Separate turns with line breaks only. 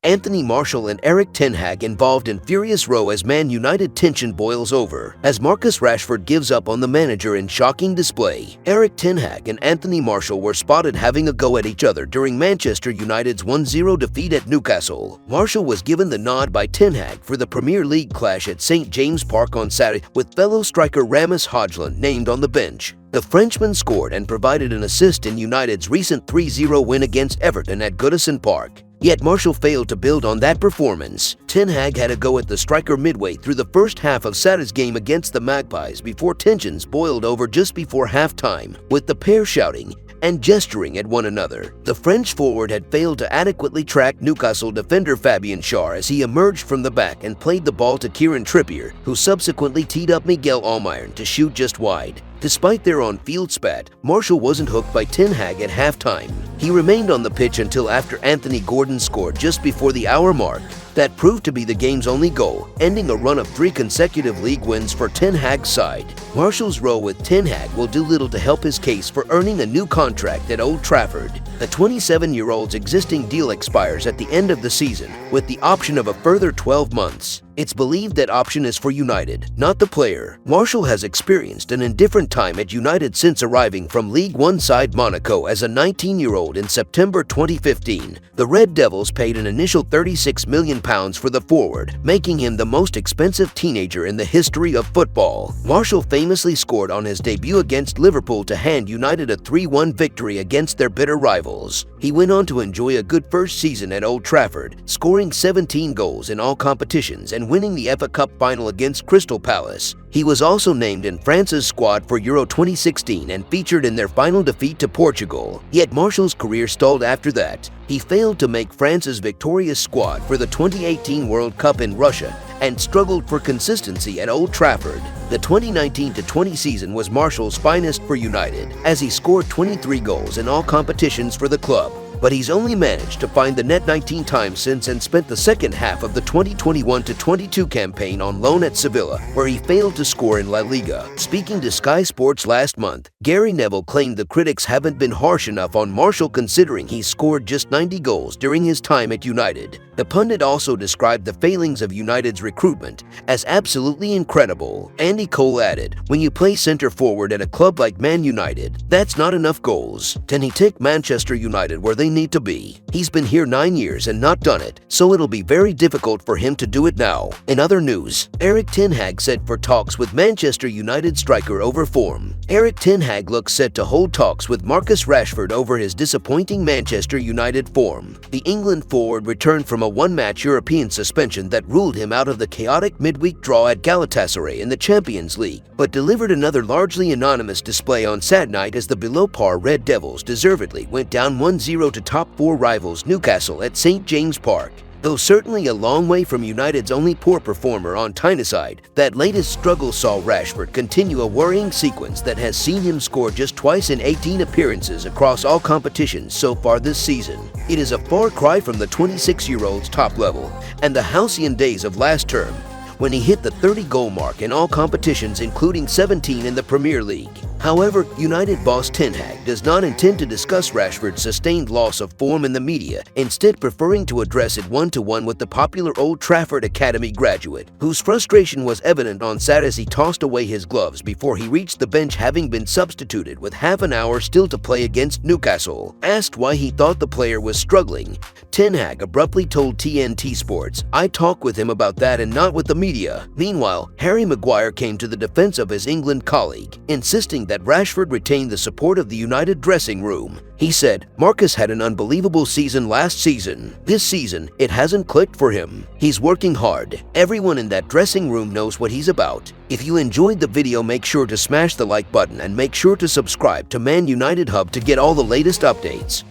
Anthony Martial and Erik HAG involved in furious row as Man United tension boils over, as Marcus Rashford gives up on the manager in shocking display. Erik HAG and Anthony Martial were spotted having a go at each other during Manchester United's 1-0 defeat at Newcastle. Martial was given the nod by HAG for the Premier League clash at St James Park on Saturday, with fellow striker Rasmus Højlund named on the bench. The Frenchman scored and provided an assist in United's recent 3-0 win against Everton at Goodison Park. Yet Martial failed to build on that performance. HAG had a go at the striker midway through the first half of Saturday's game against the Magpies before tensions boiled over just before halftime, with the pair shouting and gesturing at one another. The French forward had failed to adequately track Newcastle defender Fabian Schär as he emerged from the back and played the ball to Kieran Trippier, who subsequently teed up Miguel Almiron to shoot just wide. Despite their on-field spat, Martial wasn't hooked by HAG at halftime. He remained on the pitch until after Anthony Gordon scored just before the hour mark. That proved to be the game's only goal, ending a run of 3 consecutive league wins for HAG's side. Martial's row with HAG will do little to help his case for earning a new contract at Old Trafford. The 27-year-old's existing deal expires at the end of the season, with the option of a further 12 months. It's believed that option is for United, not the player. Martial has experienced an indifferent time at United since arriving from League One side Monaco as a 19-year-old in September 2015. The Red Devils paid an initial £36 million for the forward, making him the most expensive teenager in the history of football. Martial famously scored on his debut against Liverpool to hand United a 3-1 victory against their bitter rivals. He went on to enjoy a good first season at Old Trafford, scoring 17 goals in all competitions and winning the FA Cup final against Crystal Palace. He was also named in France's squad for Euro 2016 and featured in their final defeat to Portugal. Yet Martial's career stalled after that. He failed to make France's victorious squad for the 2018 World Cup in Russia and struggled for consistency at Old Trafford. The 2019-20 season was Martial's finest for United, as he scored 23 goals in all competitions for the club. But he's only managed to find the net 19 times since and spent the second half of the 2021-22 campaign on loan at Sevilla, where he failed to score in La Liga. Speaking to Sky Sports last month, Gary Neville claimed the critics haven't been harsh enough on Martial considering he scored just 90 goals during his time at United. The pundit also described the failings of United's recruitment as absolutely incredible. Andy Cole added, "When you play center forward at a club like Man United, that's not enough goals. Can he take Manchester United where they need to be? He's been here 9 years and not done it, so it'll be very difficult for him to do it now." In other news, Erik HAG set for talks with Manchester United striker over form. Erik HAG looks set to hold talks with Marcus Rashford over his disappointing Manchester United form. The England forward returned from a one-match European suspension that ruled him out of the chaotic midweek draw at Galatasaray in the Champions League, but delivered another largely anonymous display on Saturday night as the below-par Red Devils deservedly went down 1-0 to top-4 rivals Newcastle at St James Park. Though certainly a long way from United's only poor performer on Tyneside, that latest struggle saw Rashford continue a worrying sequence that has seen him score just twice in 18 appearances across all competitions so far this season. It is a far cry from the 26-year-old's top level and the halcyon days of last term, when he hit the 30-goal mark in all competitions including 17 in the Premier League. However, United boss HAG does not intend to discuss Rashford's sustained loss of form in the media, instead preferring to address it one-to-one with the popular Old Trafford Academy graduate, whose frustration was evident on Saturday as he tossed away his gloves before he reached the bench, having been substituted with half an hour still to play against Newcastle. Asked why he thought the player was struggling, HAG abruptly told TNT Sports, "I talk with him about that and not with the media." Meanwhile, Harry Maguire came to the defense of his England colleague, insisting that Rashford retained the support of the United dressing room. He said, "Marcus had an unbelievable season last season. This season, it hasn't clicked for him. He's working hard. Everyone in that dressing room knows what he's about." If you enjoyed the video, make sure to smash the like button and make sure to subscribe to Man United Hub to get all the latest updates.